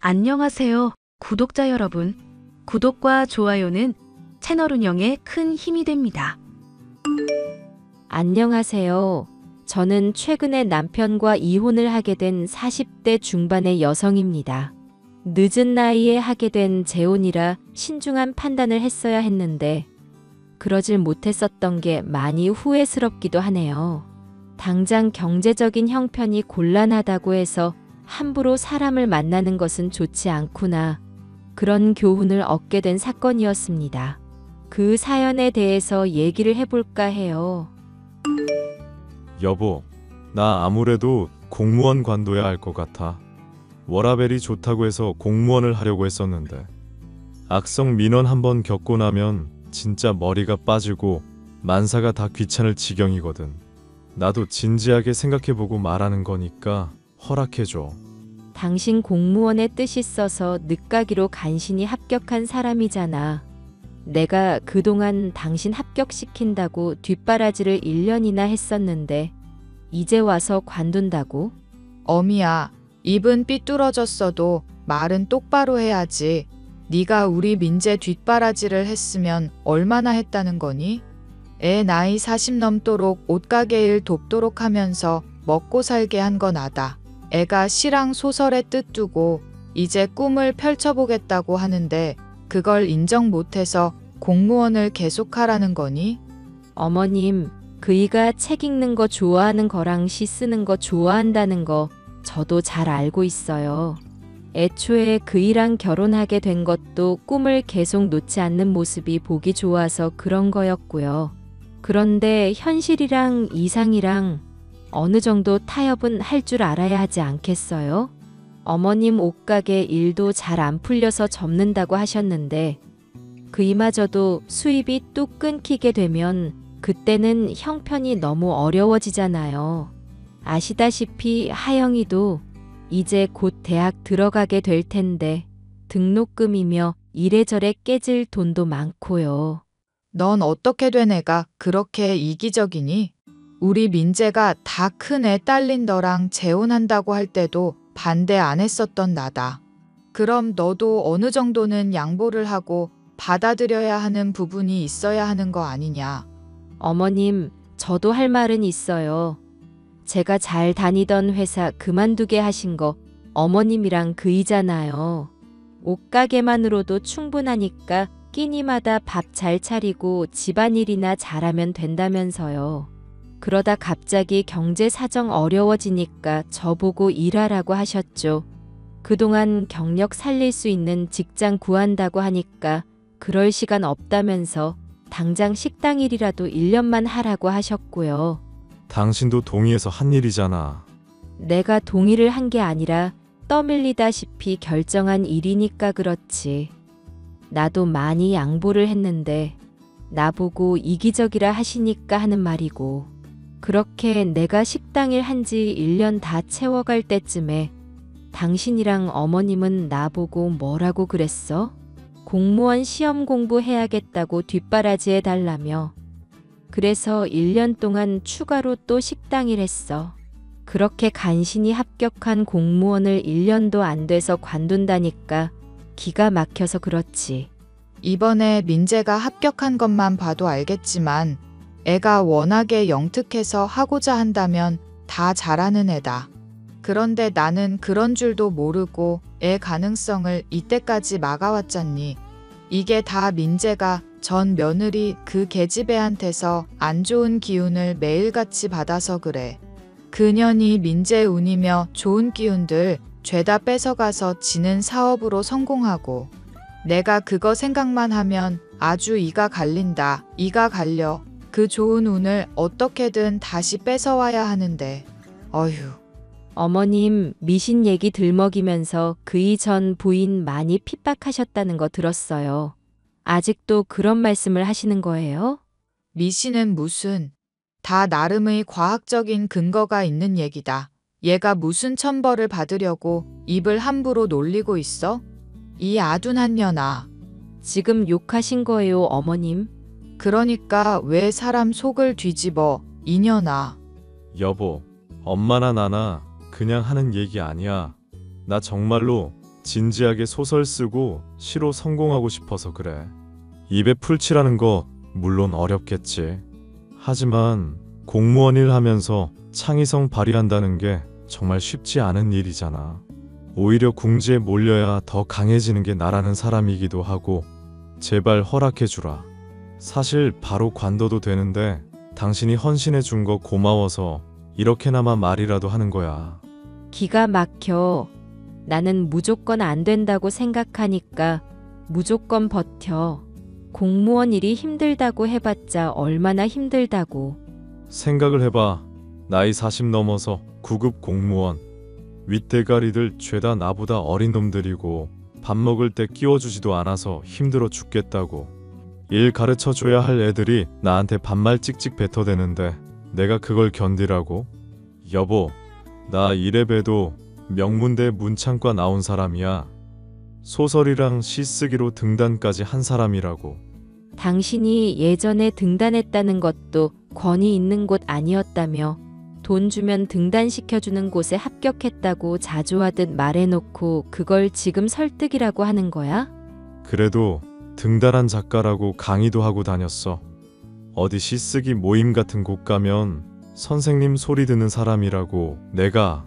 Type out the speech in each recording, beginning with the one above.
안녕하세요, 구독자 여러분. 구독과 좋아요는 채널 운영에 큰 힘이 됩니다. 안녕하세요. 저는 최근에 남편과 이혼을 하게 된 40대 중반의 여성입니다. 늦은 나이에 하게 된 재혼이라 신중한 판단을 했어야 했는데 그러질 못했었던 게 많이 후회스럽기도 하네요. 당장 경제적인 형편이 곤란하다고 해서 함부로 사람을 만나는 것은 좋지 않구나. 그런 교훈을 얻게 된 사건이었습니다. 그 사연에 대해서 얘기를 해볼까 해요. 여보, 나 아무래도 공무원 관둬야 할 것 같아. 워라밸이 좋다고 해서 공무원을 하려고 했었는데 악성 민원 한번 겪고 나면 진짜 머리가 빠지고 만사가 다 귀찮을 지경이거든. 나도 진지하게 생각해보고 말하는 거니까 허락해줘. 당신 공무원의 뜻이 있어서 늦가기로 간신히 합격한 사람이잖아. 내가 그동안 당신 합격시킨다고 뒷바라지를 1년이나 했었는데 이제 와서 관둔다고? 어미야, 입은 삐뚤어졌어도 말은 똑바로 해야지. 네가 우리 민재 뒷바라지를 했으면 얼마나 했다는 거니? 애 나이 40 넘도록 옷가게 일 돕도록 하면서 먹고 살게 한 건 나다. 애가 시랑 소설에 뜻 두고 이제 꿈을 펼쳐보겠다고 하는데 그걸 인정 못해서 공무원을 계속하라는 거니? 어머님, 그이가 책 읽는 거 좋아하는 거랑 시 쓰는 거 좋아한다는 거 저도 잘 알고 있어요. 애초에 그이랑 결혼하게 된 것도 꿈을 계속 놓지 않는 모습이 보기 좋아서 그런 거였고요. 그런데 현실이랑 이상이랑 어느 정도 타협은 할 줄 알아야 하지 않겠어요? 어머님 옷가게 일도 잘 안 풀려서 접는다고 하셨는데 그이마저도 수입이 뚝 끊기게 되면 그때는 형편이 너무 어려워지잖아요. 아시다시피 하영이도 이제 곧 대학 들어가게 될 텐데 등록금이며 이래저래 깨질 돈도 많고요. 넌 어떻게 된 애가 그렇게 이기적이니? 우리 민재가 다 큰 애 딸린 너랑 재혼한다고 할 때도 반대 안 했었던 나다. 그럼 너도 어느 정도는 양보를 하고 받아들여야 하는 부분이 있어야 하는 거 아니냐. 어머님, 저도 할 말은 있어요. 제가 잘 다니던 회사 그만두게 하신 거 어머님이랑 그이잖아요. 옷가게만으로도 충분하니까 끼니마다 밥 잘 차리고 집안일이나 잘하면 된다면서요. 그러다 갑자기 경제 사정 어려워지니까 저보고 일하라고 하셨죠. 그동안 경력 살릴 수 있는 직장 구한다고 하니까 그럴 시간 없다면서 당장 식당 일이라도 1년만 하라고 하셨고요. 당신도 동의해서 한 일이잖아. 내가 동의를 한 게 아니라 떠밀리다시피 결정한 일이니까 그렇지. 나도 많이 양보를 했는데 나보고 이기적이라 하시니까 하는 말이고. 그렇게 내가 식당일 한지 1년 다 채워갈 때쯤에 당신이랑 어머님은 나보고 뭐라고 그랬어? 공무원 시험 공부해야겠다고 뒷바라지 해달라며. 그래서 1년 동안 추가로 또 식당일 했어. 그렇게 간신히 합격한 공무원을 1년도 안 돼서 관둔다니까 기가 막혀서 그렇지. 이번에 민재가 합격한 것만 봐도 알겠지만 애가 워낙에 영특해서 하고자 한다면 다 잘하는 애다. 그런데 나는 그런 줄도 모르고 애 가능성을 이때까지 막아왔잖니. 이게 다 민재가 전 며느리 그 계집애한테서 안 좋은 기운을 매일같이 받아서 그래. 그년이 민재 운이며 좋은 기운들 죄다 뺏어가서 지는 사업으로 성공하고 내가 그거 생각만 하면 아주 이가 갈린다. 이가 갈려. 그 좋은 운을 어떻게든 다시 뺏어와야 하는데. 어휴. 어머님, 미신 얘기 들먹이면서 그이 전 부인 많이 핍박하셨다는 거 들었어요. 아직도 그런 말씀을 하시는 거예요? 미신은 무슨. 다 나름의 과학적인 근거가 있는 얘기다. 얘가 무슨 천벌을 받으려고 입을 함부로 놀리고 있어? 이 아둔한 년아. 지금 욕하신 거예요, 어머님? 그러니까 왜 사람 속을 뒤집어, 이년아. 여보, 엄마나 나나 그냥 하는 얘기 아니야. 나 정말로 진지하게 소설 쓰고 시로 성공하고 싶어서 그래. 입에 풀칠하는 거 물론 어렵겠지. 하지만 공무원 일 하면서 창의성 발휘한다는 게 정말 쉽지 않은 일이잖아. 오히려 궁지에 몰려야 더 강해지는 게 나라는 사람이기도 하고 제발 허락해주라. 사실 바로 관둬도 되는데 당신이 헌신해 준 거 고마워서 이렇게나마 말이라도 하는 거야. 기가 막혀. 나는 무조건 안 된다고 생각하니까 무조건 버텨. 공무원 일이 힘들다고 해봤자 얼마나 힘들다고. 생각을 해봐. 나이 40 넘어서 9급 공무원. 윗대가리들 죄다 나보다 어린 놈들이고 밥 먹을 때 끼워주지도 않아서 힘들어 죽겠다고. 일 가르쳐줘야 할 애들이 나한테 반말 찍찍 뱉어대는데 내가 그걸 견디라고? 여보, 나 이래봬도 명문대 문창과 나온 사람이야. 소설이랑 시 쓰기로 등단까지 한 사람이라고. 당신이 예전에 등단했다는 것도 권위 있는 곳 아니었다며 돈 주면 등단시켜주는 곳에 합격했다고 자조하듯 말해놓고 그걸 지금 설득이라고 하는 거야? 그래도 등단한 작가라고 강의도 하고 다녔어. 어디 시쓰기 모임 같은 곳 가면 선생님 소리 듣는 사람이라고 내가.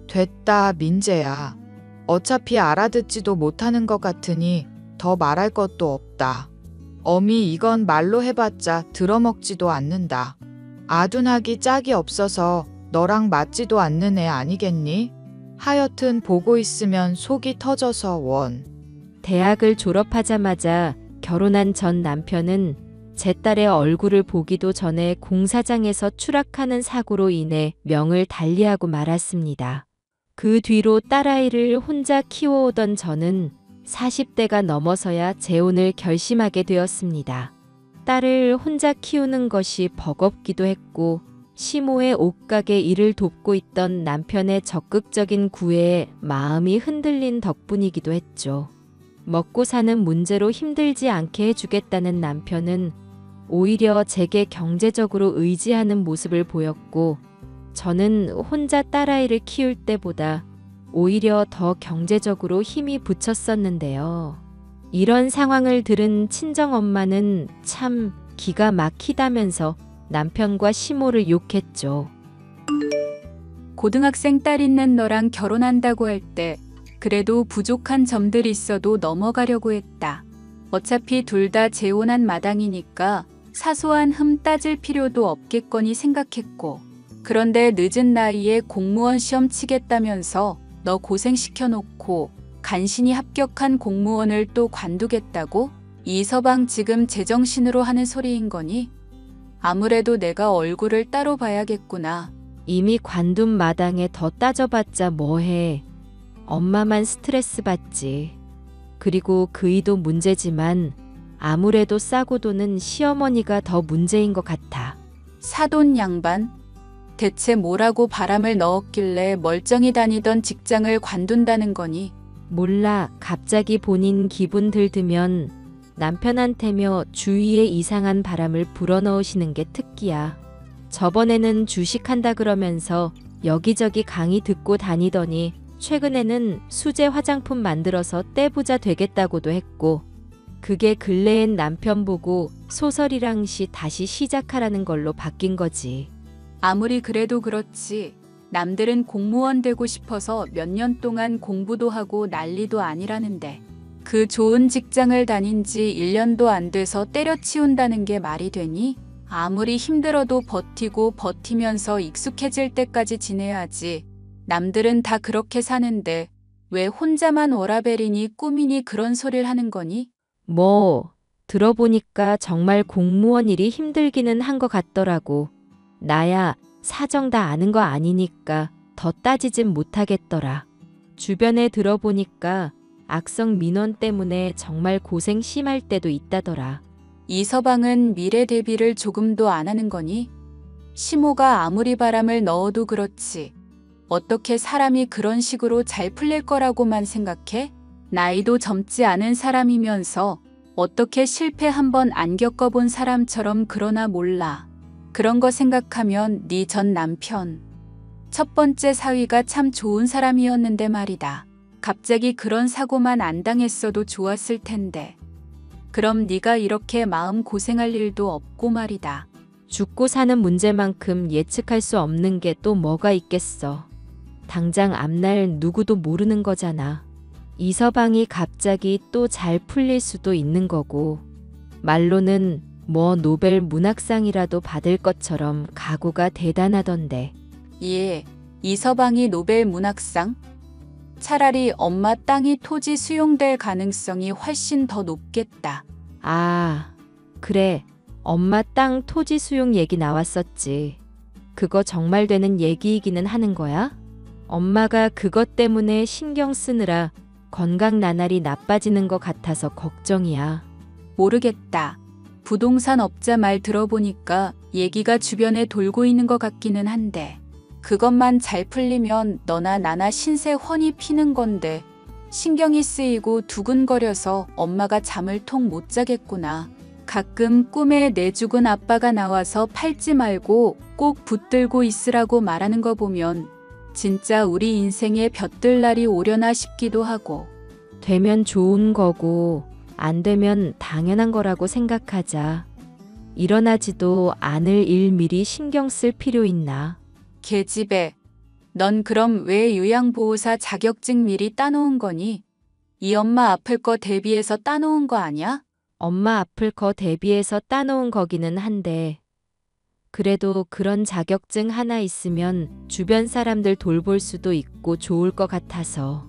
됐다, 민재야. 어차피 알아듣지도 못하는 것 같으니 더 말할 것도 없다. 어미 이건 말로 해봤자 들어먹지도 않는다. 아둔하기 짝이 없어서 너랑 맞지도 않는 애 아니겠니? 하여튼 보고 있으면 속이 터져서 원. 대학을 졸업하자마자 결혼한 전 남편은 제 딸의 얼굴을 보기도 전에 공사장에서 추락하는 사고로 인해 명을 달리하고 말았습니다. 그 뒤로 딸아이를 혼자 키워오던 저는 40대가 넘어서야 재혼을 결심하게 되었습니다. 딸을 혼자 키우는 것이 버겁기도 했고 시모의 옷가게 일을 돕고 있던 남편의 적극적인 구애에 마음이 흔들린 덕분이기도 했죠. 먹고 사는 문제로 힘들지 않게 해주겠다는 남편은 오히려 제게 경제적으로 의지하는 모습을 보였고 저는 혼자 딸아이를 키울 때보다 오히려 더 경제적으로 힘이 붙였었는데요. 이런 상황을 들은 친정엄마는 참 기가 막히다면서 남편과 시모를 욕했죠. 고등학생 딸 있는 너랑 결혼한다고 할 때 그래도 부족한 점들이 있어도 넘어가려고 했다. 어차피 둘 다 재혼한 마당이니까 사소한 흠 따질 필요도 없겠거니 생각했고, 그런데 늦은 나이에 공무원 시험 치겠다면서 너 고생시켜놓고 간신히 합격한 공무원을 또 관두겠다고? 이 서방 지금 제정신으로 하는 소리인 거니? 아무래도 내가 얼굴을 따로 봐야겠구나. 이미 관둔 마당에 더 따져봤자 뭐해. 엄마만 스트레스 받지. 그리고 그이도 문제지만 아무래도 싸고 도는 시어머니가 더 문제인 것 같아. 사돈 양반? 대체 뭐라고 바람을 넣었길래 멀쩡히 다니던 직장을 관둔다는 거니? 몰라. 갑자기 본인 기분 들드면 남편한테며 주위에 이상한 바람을 불어넣으시는 게 특기야. 저번에는 주식한다 그러면서 여기저기 강의 듣고 다니더니 최근에는 수제 화장품 만들어서 떼부자 되겠다고도 했고, 그게 근래엔 남편 보고 소설이랑 시 다시 시작하라는 걸로 바뀐 거지. 아무리 그래도 그렇지. 남들은 공무원 되고 싶어서 몇 년 동안 공부도 하고 난리도 아니라는데 그 좋은 직장을 다닌 지 1년도 안 돼서 때려치운다는 게 말이 되니? 아무리 힘들어도 버티고 버티면서 익숙해질 때까지 지내야지. 남들은 다 그렇게 사는데 왜 혼자만 워라벨이니 꿈이니 그런 소리를 하는 거니? 뭐 들어보니까 정말 공무원 일이 힘들기는 한 것 같더라고. 나야 사정 다 아는 거 아니니까 더 따지진 못하겠더라. 주변에 들어보니까 악성 민원 때문에 정말 고생 심할 때도 있다더라. 이 서방은 미래 대비를 조금도 안 하는 거니? 시모가 아무리 바람을 넣어도 그렇지. 어떻게 사람이 그런 식으로 잘 풀릴 거라고만 생각해? 나이도 젊지 않은 사람이면서 어떻게 실패 한번 안 겪어본 사람처럼 그러나 몰라. 그런 거 생각하면 네 전 남편 첫 번째 사위가 참 좋은 사람이었는데 말이다. 갑자기 그런 사고만 안 당했어도 좋았을 텐데. 그럼 네가 이렇게 마음 고생할 일도 없고 말이다. 죽고 사는 문제만큼 예측할 수 없는 게 또 뭐가 있겠어. 당장 앞날 누구도 모르는 거잖아. 이 서방이 갑자기 또 잘 풀릴 수도 있는 거고, 말로는 뭐 노벨 문학상이라도 받을 것처럼 각오가 대단하던데. 예, 이 서방이 노벨 문학상? 차라리 엄마 땅이 토지 수용될 가능성이 훨씬 더 높겠다. 아, 그래. 엄마 땅 토지 수용 얘기 나왔었지. 그거 정말 되는 얘기이기는 하는 거야? 엄마가 그것 때문에 신경 쓰느라 건강 나날이 나빠지는 것 같아서 걱정이야. 모르겠다. 부동산 업자 말 들어보니까 얘기가 주변에 돌고 있는 것 같기는 한데, 그것만 잘 풀리면 너나 나나 신세 훤히 피는 건데 신경이 쓰이고 두근거려서 엄마가 잠을 통 못 자겠구나. 가끔 꿈에 내 죽은 아빠가 나와서 팔지 말고 꼭 붙들고 있으라고 말하는 거 보면 진짜 우리 인생에 볕들 날이 오려나 싶기도 하고. 되면 좋은 거고 안 되면 당연한 거라고 생각하자. 일어나지도 않을 일 미리 신경 쓸 필요 있나? 계집애, 넌 그럼 왜 요양보호사 자격증 미리 따놓은 거니? 이 엄마 아플 거 대비해서 따놓은 거 아니야? 엄마 아플 거 대비해서 따놓은 거기는 한데, 그래도 그런 자격증 하나 있으면 주변 사람들 돌볼 수도 있고 좋을 것 같아서.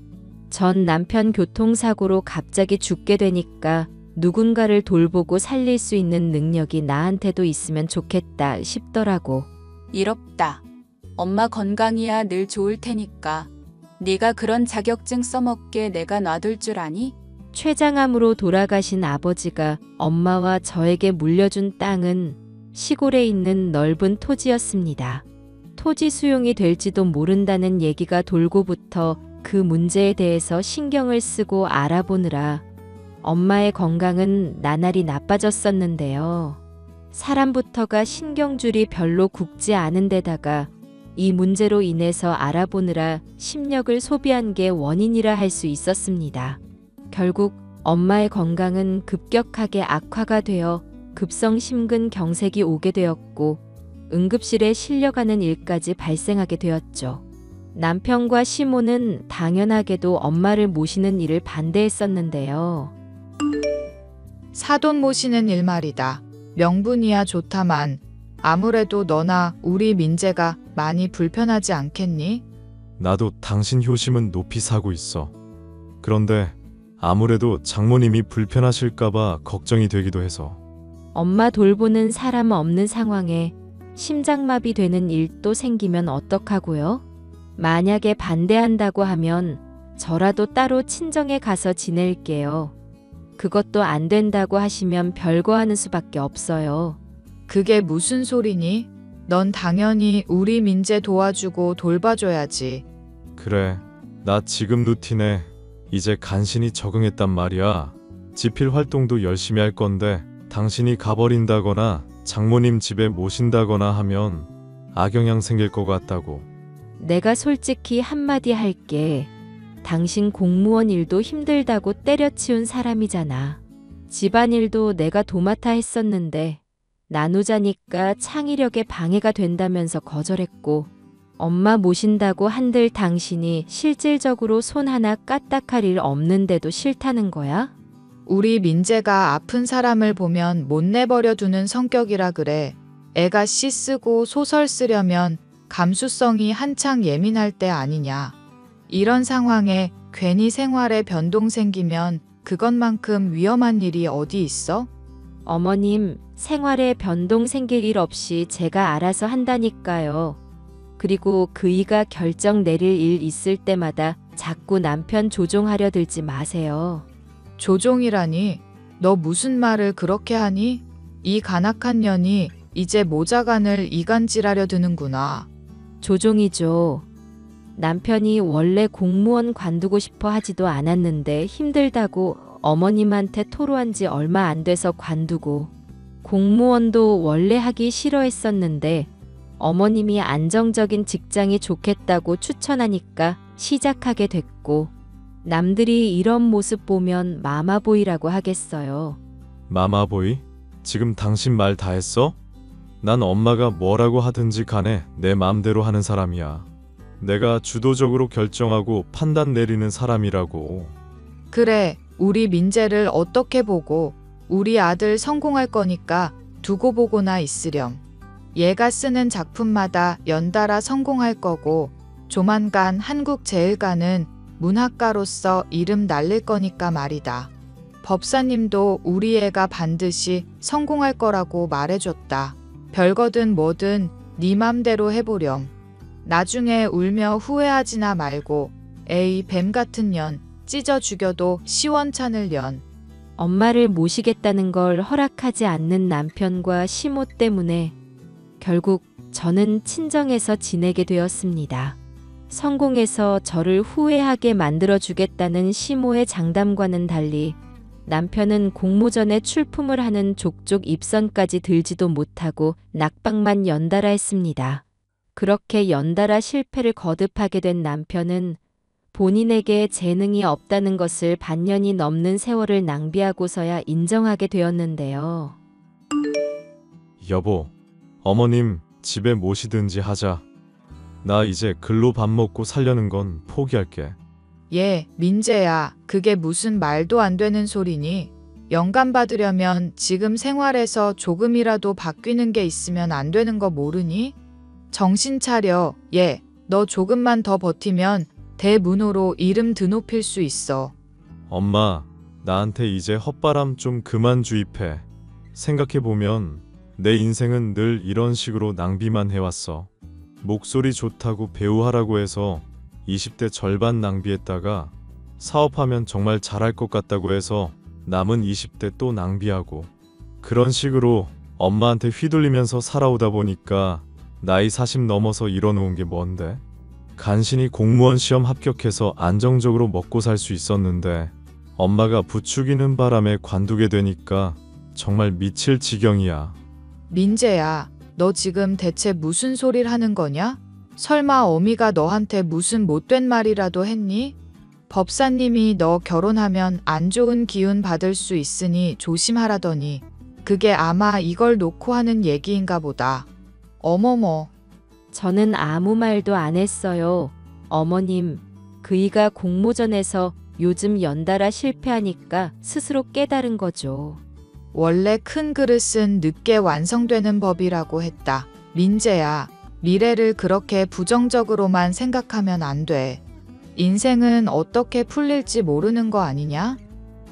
전 남편 교통사고로 갑자기 죽게 되니까 누군가를 돌보고 살릴 수 있는 능력이 나한테도 있으면 좋겠다 싶더라고. 이롭다. 엄마 건강이야 늘 좋을 테니까. 네가 그런 자격증 써먹게 내가 놔둘 줄 아니? 췌장암으로 돌아가신 아버지가 엄마와 저에게 물려준 땅은 시골에 있는 넓은 토지였습니다. 토지 수용이 될지도 모른다는 얘기가 돌고부터 그 문제에 대해서 신경을 쓰고 알아보느라 엄마의 건강은 나날이 나빠졌었는데요. 사람부터가 신경줄이 별로 굵지 않은 데다가 이 문제로 인해서 알아보느라 심력을 소비한 게 원인이라 할 수 있었습니다. 결국 엄마의 건강은 급격하게 악화가 되어 급성 심근경색이 오게 되었고 응급실에 실려가는 일까지 발생하게 되었죠. 남편과 시모는 당연하게도 엄마를 모시는 일을 반대했었는데요. 사돈 모시는 일 말이다. 명분이야 좋다만 아무래도 너나 우리 민재가 많이 불편하지 않겠니? 나도 당신 효심은 높이 사고 있어. 그런데 아무래도 장모님이 불편하실까봐 걱정이 되기도 해서. 엄마 돌보는 사람 없는 상황에 심장마비 되는 일도 생기면 어떡하고요? 만약에 반대한다고 하면 저라도 따로 친정에 가서 지낼게요. 그것도 안 된다고 하시면 별거하는 수밖에 없어요. 그게 무슨 소리니? 넌 당연히 우리 민재 도와주고 돌봐줘야지. 그래, 나 지금 루틴에 이제 간신히 적응했단 말이야. 지필 활동도 열심히 할 건데 당신이 가버린다거나 장모님 집에 모신다거나 하면 악영향 생길 것 같다고. 내가 솔직히 한마디 할게. 당신 공무원 일도 힘들다고 때려치운 사람이잖아. 집안일도 내가 도맡아 했었는데 나누자니까 창의력에 방해가 된다면서 거절했고, 엄마 모신다고 한들 당신이 실질적으로 손 하나 까딱할 일 없는데도 싫다는 거야? 우리 민재가 아픈 사람을 보면 못 내버려 두는 성격이라 그래. 애가 시 쓰고 소설 쓰려면 감수성이 한창 예민할 때 아니냐. 이런 상황에 괜히 생활에 변동 생기면 그것만큼 위험한 일이 어디 있어? 어머님, 생활에 변동 생길 일 없이 제가 알아서 한다니까요. 그리고 그이가 결정 내릴 일 있을 때마다 자꾸 남편 조종하려 들지 마세요. 조종이라니? 너 무슨 말을 그렇게 하니? 이 간악한 년이 이제 모자간을 이간질하려 드는구나. 조종이죠. 남편이 원래 공무원 관두고 싶어 하지도 않았는데 힘들다고 어머님한테 토로한 지 얼마 안 돼서 관두고, 공무원도 원래 하기 싫어했었는데 어머님이 안정적인 직장이 좋겠다고 추천하니까 시작하게 됐고, 남들이 이런 모습 보면 마마보이라고 하겠어요. 마마보이? 지금 당신 말 다 했어? 난 엄마가 뭐라고 하든지 간에 내 맘대로 하는 사람이야. 내가 주도적으로 결정하고 판단 내리는 사람이라고. 그래, 우리 민재를 어떻게 보고 우리 아들 성공할 거니까 두고 보고나 있으렴. 얘가 쓰는 작품마다 연달아 성공할 거고 조만간 한국제일가는 문학가로서 이름 날릴 거니까 말이다. 법사님도 우리 애가 반드시 성공할 거라고 말해줬다. 별거든 뭐든 네 맘대로 해보렴. 나중에 울며 후회하지나 말고 에이 뱀 같은 년 찢어 죽여도 시원찮을 년. 엄마를 모시겠다는 걸 허락하지 않는 남편과 시모 때문에 결국 저는 친정에서 지내게 되었습니다. 성공해서 저를 후회하게 만들어주겠다는 시모의 장담과는 달리 남편은 공모전에 출품을 하는 족족 입선까지 들지도 못하고 낙방만 연달아 했습니다. 그렇게 연달아 실패를 거듭하게 된 남편은 본인에게 재능이 없다는 것을 반년이 넘는 세월을 낭비하고서야 인정하게 되었는데요. 여보, 어머님 집에 모시든지 하자. 나 이제 글로 밥 먹고 살려는 건 포기할게. 예, 민재야, 그게 무슨 말도 안 되는 소리니? 영감 받으려면 지금 생활에서 조금이라도 바뀌는 게 있으면 안 되는 거 모르니? 정신 차려. 예, 너 조금만 더 버티면 대문호로 이름 드높일 수 있어. 엄마, 나한테 이제 헛바람 좀 그만 주입해. 생각해보면 내 인생은 늘 이런 식으로 낭비만 해왔어. 목소리 좋다고 배우하라고 해서 20대 절반 낭비했다가 사업하면 정말 잘할 것 같다고 해서 남은 20대 또 낭비하고 그런 식으로 엄마한테 휘둘리면서 살아오다 보니까 나이 40 넘어서 이뤄놓은 게 뭔데? 간신히 공무원 시험 합격해서 안정적으로 먹고 살 수 있었는데 엄마가 부추기는 바람에 관두게 되니까 정말 미칠 지경이야. 민재야, 너 지금 대체 무슨 소리를 하는 거냐? 설마 어미가 너한테 무슨 못된 말이라도 했니? 법사님이 너 결혼하면 안 좋은 기운 받을 수 있으니 조심하라더니 그게 아마 이걸 놓고 하는 얘기인가 보다. 어머머. 저는 아무 말도 안 했어요. 어머님, 그이가 공모전에서 요즘 연달아 실패하니까 스스로 깨달은 거죠. 원래 큰 그릇은 늦게 완성되는 법이라고 했다. 민재야, 미래를 그렇게 부정적으로만 생각하면 안 돼. 인생은 어떻게 풀릴지 모르는 거 아니냐?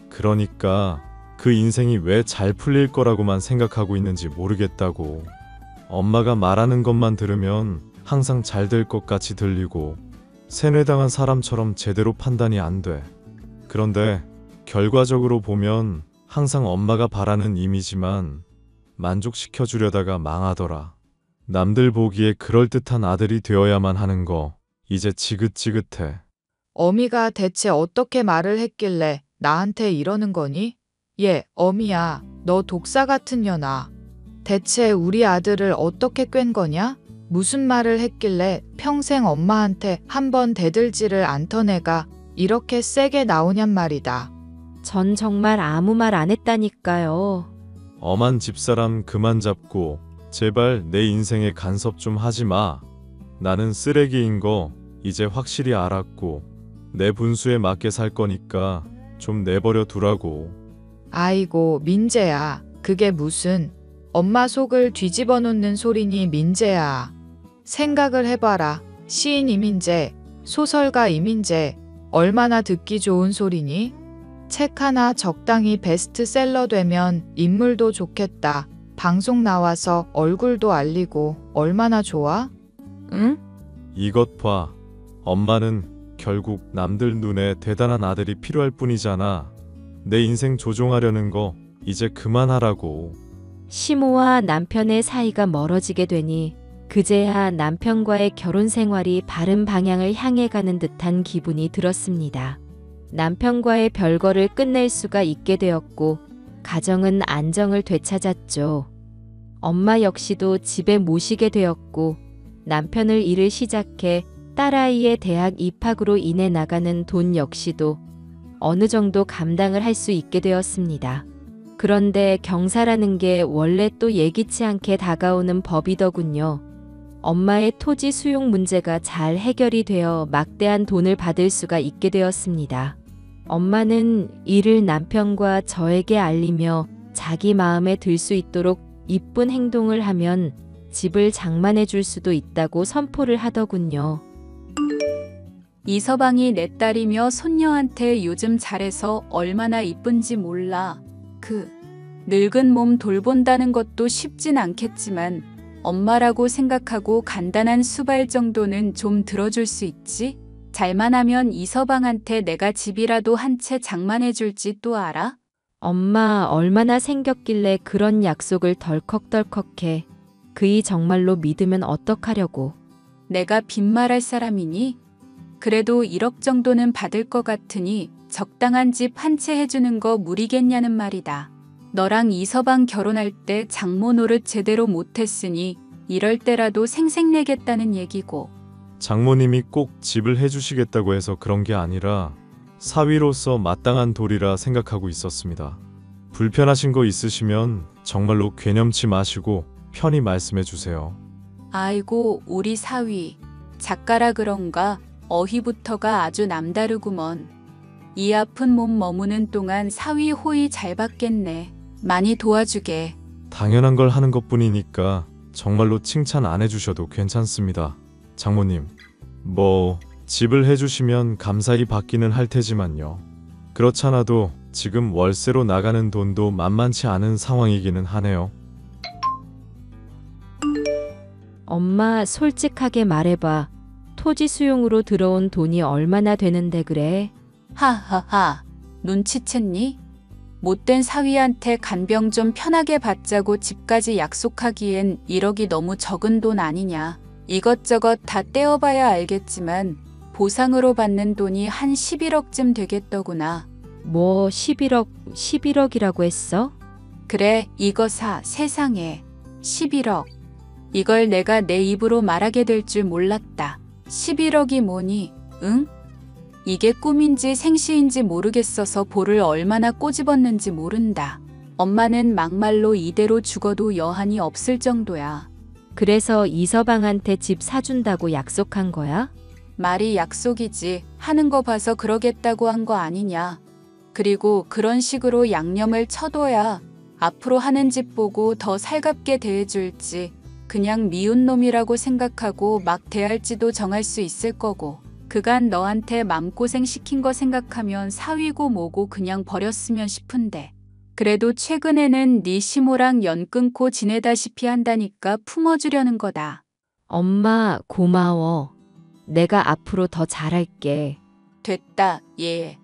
그러니까 그 인생이 왜 잘 풀릴 거라고만 생각하고 있는지 모르겠다고. 엄마가 말하는 것만 들으면 항상 잘 될 것 같이 들리고 세뇌당한 사람처럼 제대로 판단이 안 돼. 그런데 결과적으로 보면 항상 엄마가 바라는 이미지만 만족시켜 주려다가 망하더라. 남들 보기에 그럴듯한 아들이 되어야만 하는 거 이제 지긋지긋해. 어미가 대체 어떻게 말을 했길래 나한테 이러는 거니? 예, 어미야, 너 독사 같은 년아. 대체 우리 아들을 어떻게 꿰는 거냐? 무슨 말을 했길래 평생 엄마한테 한 번 대들지를 않던 애가 이렇게 세게 나오냔 말이다. 전 정말 아무 말 안 했다니까요. 엄한 집사람 그만 잡고 제발 내 인생에 간섭 좀 하지 마. 나는 쓰레기인 거 이제 확실히 알았고 내 분수에 맞게 살 거니까 좀 내버려 두라고. 아이고, 민재야, 그게 무슨 엄마 속을 뒤집어 놓는 소리니 민재야. 생각을 해봐라. 시인 이민재, 소설가 이민재, 얼마나 듣기 좋은 소리니? 책 하나 적당히 베스트셀러 되면 인물도 좋겠다. 방송 나와서 얼굴도 알리고 얼마나 좋아? 응? 이것 봐. 엄마는 결국 남들 눈에 대단한 아들이 필요할 뿐이잖아. 내 인생 조종하려는 거 이제 그만하라고. 시모와 남편의 사이가 멀어지게 되니 그제야 남편과의 결혼 생활이 바른 방향을 향해 가는 듯한 기분이 들었습니다. 남편과의 별거를 끝낼 수가 있게 되었고 가정은 안정을 되찾았죠. 엄마 역시도 집에 모시게 되었고 남편을 일을 시작해 딸아이의 대학 입학으로 인해 나가는 돈 역시도 어느 정도 감당을 할 수 있게 되었습니다. 그런데 경사라는 게 원래 또 예기치 않게 다가오는 법이더군요. 엄마의 토지 수용 문제가 잘 해결이 되어 막대한 돈을 받을 수가 있게 되었습니다. 엄마는 이를 남편과 저에게 알리며 자기 마음에 들 수 있도록 이쁜 행동을 하면 집을 장만해 줄 수도 있다고 선포를 하더군요. 이서방이 내 딸이며 손녀한테 요즘 잘해서 얼마나 이쁜지 몰라. 그 늙은 몸 돌본다는 것도 쉽진 않겠지만 엄마라고 생각하고 간단한 수발 정도는 좀 들어줄 수 있지? 잘만 하면 이서방한테 내가 집이라도 한 채 장만해 줄지 또 알아? 엄마 얼마나 생겼길래 그런 약속을 덜컥덜컥해. 그이 정말로 믿으면 어떡하려고. 내가 빈말할 사람이니? 그래도 1억 정도는 받을 것 같으니 적당한 집 한 채 해주는 거 무리겠냐는 말이다. 너랑 이서방 결혼할 때 장모 노릇 제대로 못했으니 이럴 때라도 생색내겠다는 얘기고. 장모님이 꼭 집을 해주시겠다고 해서 그런 게 아니라 사위로서 마땅한 도리라 생각하고 있었습니다. 불편하신 거 있으시면 정말로 괴념치 마시고 편히 말씀해 주세요. 아이고 우리 사위 작가라 그런가 어휘부터가 아주 남다르구먼. 이 아픈 몸 머무는 동안 사위 호의 잘 받겠네. 많이 도와주게. 당연한 걸 하는 것뿐이니까 정말로 칭찬 안 해주셔도 괜찮습니다. 장모님, 뭐 집을 해주시면 감사히 받기는 할 테지만요. 그렇잖아도 지금 월세로 나가는 돈도 만만치 않은 상황이기는 하네요. 엄마 솔직하게 말해봐. 토지 수용으로 들어온 돈이 얼마나 되는데 그래? 하하하 눈치챘니? 못된 사위한테 간병 좀 편하게 받자고 집까지 약속하기엔 1억이 너무 적은 돈 아니냐. 이것저것 다 떼어봐야 알겠지만 보상으로 받는 돈이 한 11억쯤 되겠더구나. 뭐 11억이라고 했어? 그래 이거 사. 세상에 11억. 이걸 내가 내 입으로 말하게 될 줄 몰랐다. 11억이 뭐니? 응? 이게 꿈인지 생시인지 모르겠어서 볼을 얼마나 꼬집었는지 모른다. 엄마는 막말로 이대로 죽어도 여한이 없을 정도야. 그래서 이서방한테 집 사준다고 약속한 거야? 말이 약속이지 하는 거 봐서 그러겠다고 한 거 아니냐. 그리고 그런 식으로 양념을 쳐둬야 앞으로 하는 집 보고 더 살갑게 대해줄지 그냥 미운 놈이라고 생각하고 막 대할지도 정할 수 있을 거고. 그간 너한테 맘고생 시킨 거 생각하면 사위고 뭐고 그냥 버렸으면 싶은데. 그래도 최근에는 네 시모랑 연 끊고 지내다시피 한다니까 품어주려는 거다. 엄마 고마워. 내가 앞으로 더 잘할게. 됐다 얘.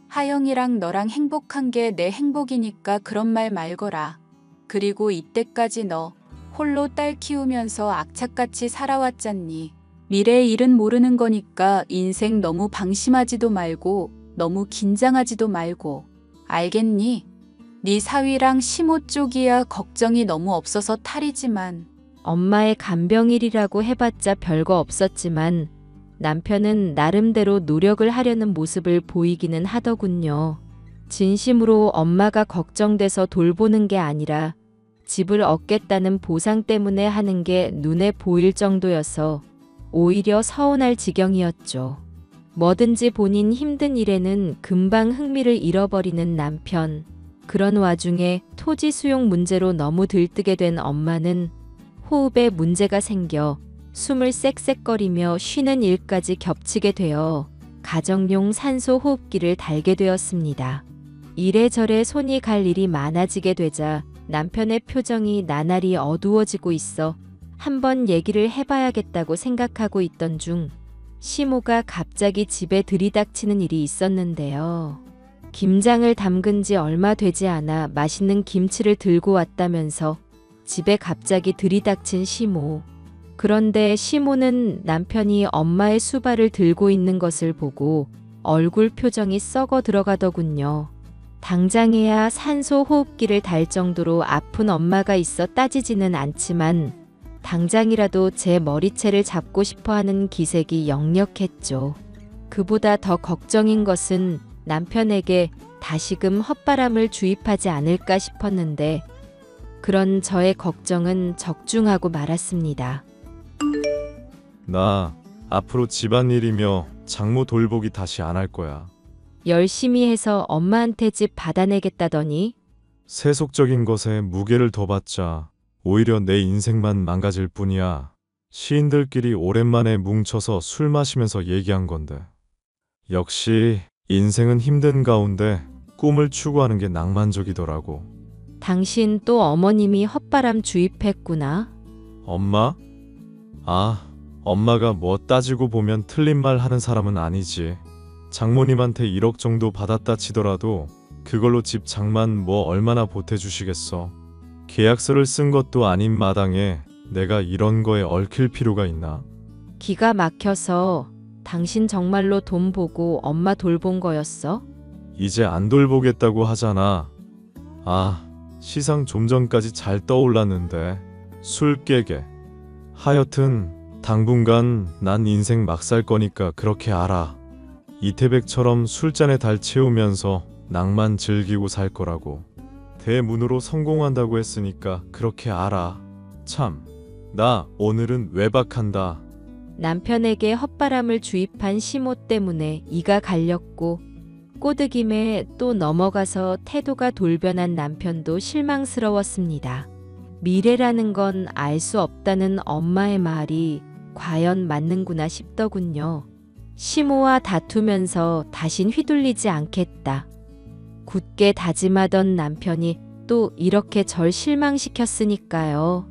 하영이랑 너랑 행복한 게 내 행복이니까 그런 말 말거라. 그리고 이때까지 너 홀로 딸 키우면서 악착같이 살아왔잖니. 미래의 일은 모르는 거니까 인생 너무 방심하지도 말고 너무 긴장하지도 말고. 알겠니? 네 사위랑 시모 쪽이야 걱정이 너무 없어서 탈이지만. 엄마의 간병일이라고 해봤자 별거 없었지만 남편은 나름대로 노력을 하려는 모습을 보이기는 하더군요. 진심으로 엄마가 걱정돼서 돌보는 게 아니라 집을 얻겠다는 보상 때문에 하는 게 눈에 보일 정도여서 오히려 서운할 지경이었죠. 뭐든지 본인 힘든 일에는 금방 흥미를 잃어버리는 남편. 그런 와중에 토지 수용 문제로 너무 들뜨게 된 엄마는 호흡에 문제가 생겨 숨을 쌕쌕거리며 쉬는 일까지 겹치게 되어 가정용 산소 호흡기를 달게 되었습니다. 이래저래 손이 갈 일이 많아지게 되자 남편의 표정이 나날이 어두워지고 있어 한번 얘기를 해봐야겠다고 생각하고 있던 중 시모가 갑자기 집에 들이닥치는 일이 있었는데요. 김장을 담근 지 얼마 되지 않아 맛있는 김치를 들고 왔다면서 집에 갑자기 들이닥친 시모. 그런데 시모는 남편이 엄마의 수발을 들고 있는 것을 보고 얼굴 표정이 썩어 들어가더군요. 당장에야 산소 호흡기를 달 정도로 아픈 엄마가 있어 따지지는 않지만 당장이라도 제 머리채를 잡고 싶어 하는 기색이 역력했죠. 그보다 더 걱정인 것은 남편에게 다시금 헛바람을 주입하지 않을까 싶었는데 그런 저의 걱정은 적중하고 말았습니다. 나 앞으로 집안일이며 장모 돌보기 다시 안 할 거야. 열심히 해서 엄마한테 집 받아내겠다더니 세속적인 것에 무게를 더 받자 오히려 내 인생만 망가질 뿐이야. 시인들끼리 오랜만에 뭉쳐서 술 마시면서 얘기한 건데. 역시 인생은 힘든 가운데 꿈을 추구하는 게 낭만적이더라고. 당신 또 어머님이 헛바람 주입했구나. 엄마? 엄마가 뭐 따지고 보면 틀린 말 하는 사람은 아니지. 장모님한테 1억 정도 받았다 치더라도 그걸로 집 장만 뭐 얼마나 보태주시겠어. 계약서를 쓴 것도 아닌 마당에 내가 이런 거에 얽힐 필요가 있나? 기가 막혀서 당신 정말로 돈 보고 엄마 돌본 거였어? 이제 안 돌보겠다고 하잖아. 시상 좀 전까지 잘 떠올랐는데 술 깨게. 하여튼 당분간 난 인생 막 살 거니까 그렇게 알아. 이태백처럼 술잔에 달 채우면서 낭만 즐기고 살 거라고. 대문으로 성공한다고 했으니까 그렇게 알아. 참, 나 오늘은 외박한다. 남편에게 헛바람을 주입한 시모 때문에 이가 갈렸고 꼬드김에 또 넘어가서 태도가 돌변한 남편도 실망스러웠습니다. 미래라는 건 알 수 없다는 엄마의 말이 과연 맞는구나 싶더군요. 시모와 다투면서 다신 휘둘리지 않겠다. 굳게 다짐하던 남편이 또 이렇게 절 실망시켰으니까요.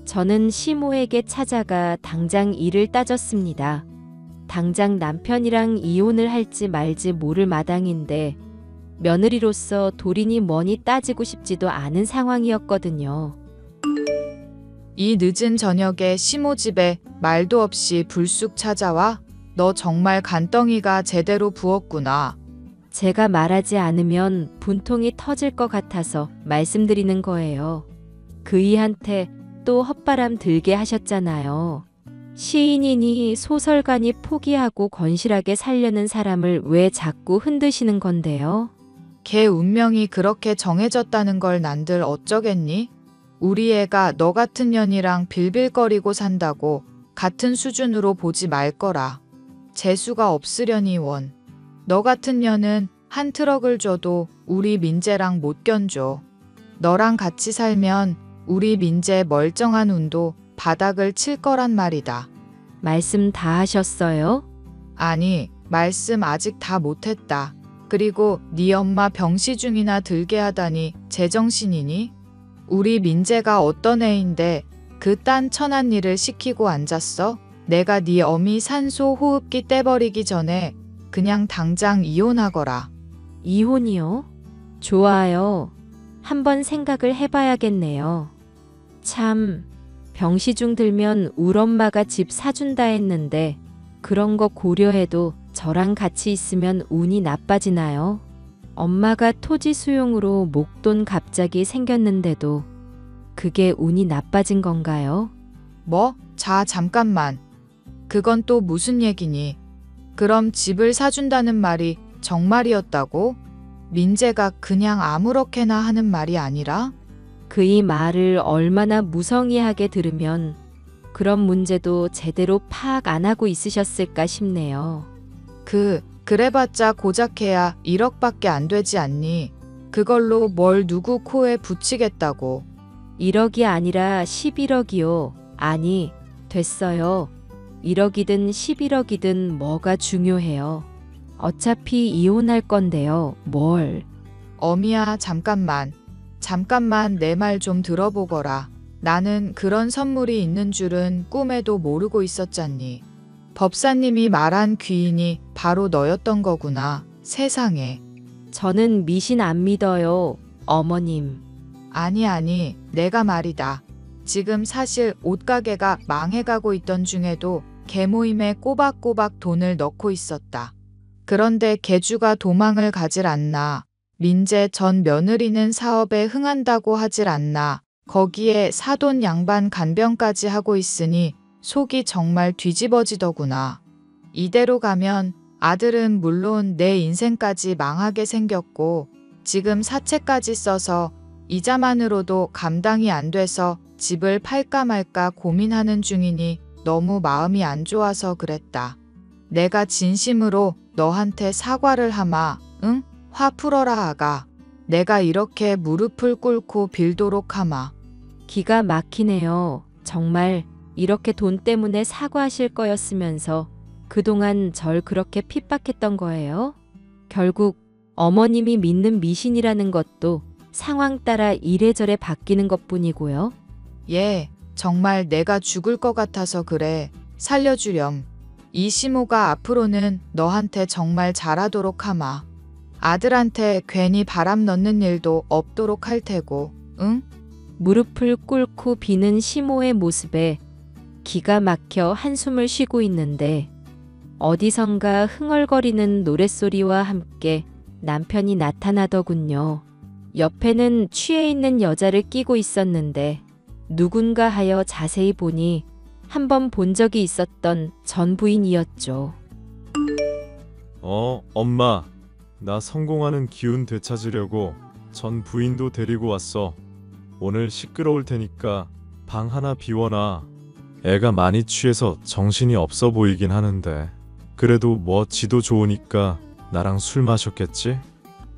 저는 시모에게 찾아가 당장 일을 따졌습니다. 당장 남편이랑 이혼을 할지 말지 모를 마당인데 며느리로서 돌이니 뭐니 따지고 싶지도 않은 상황이었거든요. 이 늦은 저녁에 시모 집에 말도 없이 불쑥 찾아와 너 정말 간덩이가 제대로 부었구나. 제가 말하지 않으면 분통이 터질 것 같아서 말씀드리는 거예요. 그이한테 또 헛바람 들게 하셨잖아요. 시인이니 소설가니 포기하고 건실하게 살려는 사람을 왜 자꾸 흔드시는 건데요? 걔 운명이 그렇게 정해졌다는 걸 난들 어쩌겠니? 우리 애가 너 같은 년이랑 빌빌거리고 산다고 같은 수준으로 보지 말 거라. 재수가 없으려니 원. 너 같은 년은 한 트럭을 줘도 우리 민재랑 못 견줘. 너랑 같이 살면 우리 민재 멀쩡한 운도 바닥을 칠 거란 말이다. 말씀 다 하셨어요? 아니, 말씀 아직 다 못했다. 그리고 네 엄마 병시중이나 들게 하다니 제정신이니? 우리 민재가 어떤 애인데 그딴 천한 일을 시키고 앉았어? 내가 네 어미 산소 호흡기 떼버리기 전에 그냥 당장 이혼하거라. 이혼이요? 좋아요. 한번 생각을 해봐야겠네요. 참, 병시중 들면 울 엄마가 집 사준다 했는데 그런 거 고려해도 저랑 같이 있으면 운이 나빠지나요? 엄마가 토지 수용으로 목돈 갑자기 생겼는데도 그게 운이 나빠진 건가요? 뭐? 자, 잠깐만. 그건 또 무슨 얘기니? 그럼 집을 사준다는 말이 정말이었다고? 민재가 그냥 아무렇게나 하는 말이 아니라? 그이 말을 얼마나 무성의하게 들으면 그런 문제도 제대로 파악 안 하고 있으셨을까 싶네요. 그래봤자 고작해야 1억밖에 안 되지 않니? 그걸로 뭘 누구 코에 붙이겠다고. 1억이 아니라 11억이요. 아니, 됐어요. 1억이든 11억이든 뭐가 중요해요. 어차피 이혼할 건데요. 뭘. 어미야, 잠깐만 내 말 좀 들어보거라. 나는 그런 선물이 있는 줄은 꿈에도 모르고 있었잖니. 법사님이 말한 귀인이 바로 너였던 거구나. 세상에. 저는 미신 안 믿어요. 어머님. 아니, 내가 말이다. 지금 사실 옷가게가 망해가고 있던 중에도 개모임에 꼬박꼬박 돈을 넣고 있었다. 그런데 개주가 도망을 가질 않나. 민재 전 며느리는 사업에 흥한다고 하질 않나. 거기에 사돈 양반 간병까지 하고 있으니 속이 정말 뒤집어지더구나. 이대로 가면 아들은 물론 내 인생까지 망하게 생겼고 지금 사채까지 써서 이자만으로도 감당이 안 돼서 집을 팔까 말까 고민하는 중이니 너무 마음이 안 좋아서 그랬다. 내가 진심으로 너한테 사과를 하마. 응? 화 풀어라 아가. 내가 이렇게 무릎을 꿇고 빌도록 하마. 기가 막히네요. 정말 이렇게 돈 때문에 사과하실 거였으면서 그동안 절 그렇게 핍박했던 거예요? 결국 어머님이 믿는 미신이라는 것도 상황 따라 이래저래 바뀌는 것뿐이고요. 예, 정말 내가 죽을 것 같아서 그래. 살려주렴. 이 시모가 앞으로는 너한테 정말 잘하도록 하마. 아들한테 괜히 바람 넣는 일도 없도록 할 테고, 응? 무릎을 꿇고 비는 시모의 모습에 기가 막혀 한숨을 쉬고 있는데 어디선가 흥얼거리는 노랫소리와 함께 남편이 나타나더군요. 옆에는 취해 있는 여자를 끼고 있었는데 누군가 하여 자세히 보니 한번 본 적이 있었던 전 부인이었죠. 엄마. 나 성공하는 기운 되찾으려고 전 부인도 데리고 왔어. 오늘 시끄러울 테니까 방 하나 비워놔. 애가 많이 취해서 정신이 없어 보이긴 하는데 그래도 뭐 지도 좋으니까 나랑 술 마셨겠지?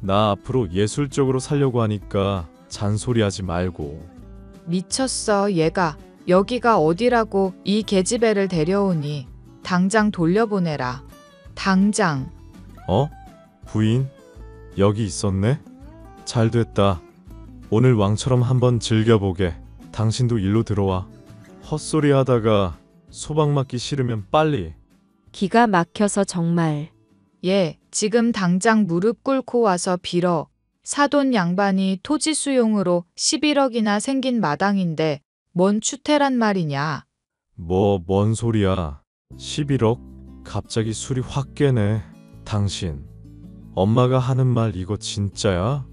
나 앞으로 예술적으로 살려고 하니까 잔소리하지 말고. 미쳤어 얘가. 여기가 어디라고 이 계집애를 데려오니. 당장 돌려보내라. 당장. 부인? 여기 있었네? 잘 됐다. 오늘 왕처럼 한번 즐겨보게. 당신도 일로 들어와. 헛소리 하다가 소박 맞기 싫으면 빨리. 기가 막혀서 정말. 예, 지금 당장 무릎 꿇고 와서 빌어. 사돈 양반이 토지 수용으로 11억이나 생긴 마당인데 뭔 추태란 말이냐. 뭔 소리야. 11억? 갑자기 술이 확 깨네. 당신. 엄마가 하는 말 이거 진짜야?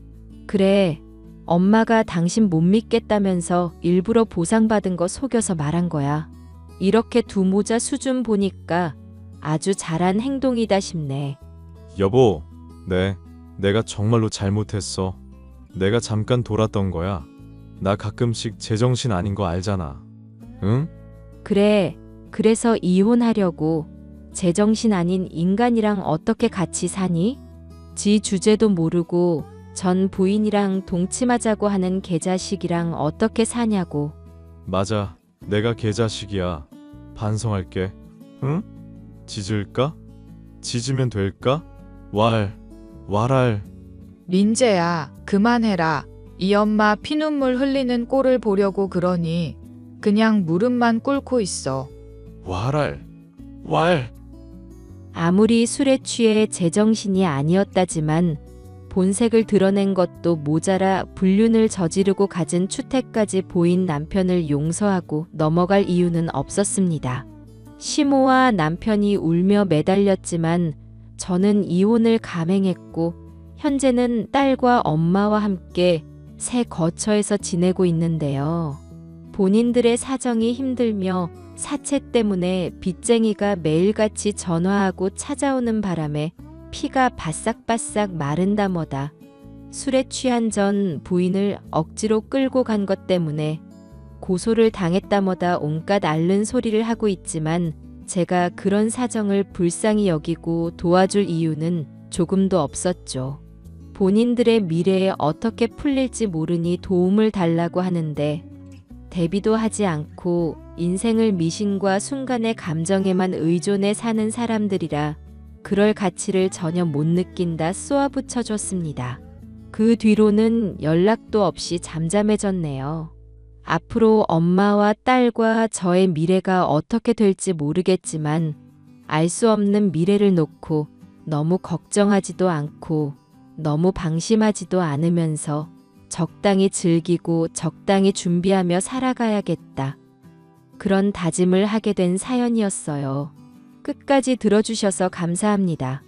그래. 엄마가 당신 못 믿겠다면서 일부러 보상받은 거 속여서 말한 거야. 이렇게 두 모자 수준 보니까 아주 잘한 행동이다 싶네. 여보, 내가 정말로 잘못했어. 내가 잠깐 돌았던 거야. 나 가끔씩 제정신 아닌 거 알잖아. 응? 그래. 그래서 이혼하려고. 제정신 아닌 인간이랑 어떻게 같이 사니? 지 주제도 모르고 전 부인이랑 동침하자고 하는 개자식이랑 어떻게 사냐고. 맞아. 내가 개자식이야. 반성할게. 응? 짖을까? 짖으면 될까? 왈할. 민재야, 그만해라. 이 엄마 피눈물 흘리는 꼴을 보려고 그러니 그냥 무릎만 꿇고 있어. 왈. 아무리 술에 취해 제정신이 아니었다지만 본색을 드러낸 것도 모자라 불륜을 저지르고 갖은 추태까지 보인 남편을 용서하고 넘어갈 이유는 없었습니다. 시모와 남편이 울며 매달렸지만 저는 이혼을 감행했고 현재는 딸과 엄마와 함께 새 거처에서 지내고 있는데요. 본인들의 사정이 힘들며 사채 때문에 빚쟁이가 매일같이 전화하고 찾아오는 바람에 피가 바싹바싹 마른다 뭐다. 술에 취한 전 부인을 억지로 끌고 간 것 때문에 고소를 당했다 뭐다 온갖 앓는 소리를 하고 있지만 제가 그런 사정을 불쌍히 여기고 도와줄 이유는 조금도 없었죠. 본인들의 미래에 어떻게 풀릴지 모르니 도움을 달라고 하는데 대비도 하지 않고 인생을 미신과 순간의 감정에만 의존해 사는 사람들이라 그럴 가치를 전혀 못 느낀다 쏘아붙여줬습니다. 그 뒤로는 연락도 없이 잠잠해졌네요. 앞으로 엄마와 딸과 저의 미래가 어떻게 될지 모르겠지만 알 수 없는 미래를 놓고 너무 걱정하지도 않고 너무 방심하지도 않으면서 적당히 즐기고 적당히 준비하며 살아가야겠다. 그런 다짐을 하게 된 사연이었어요. 끝까지 들어주셔서 감사합니다.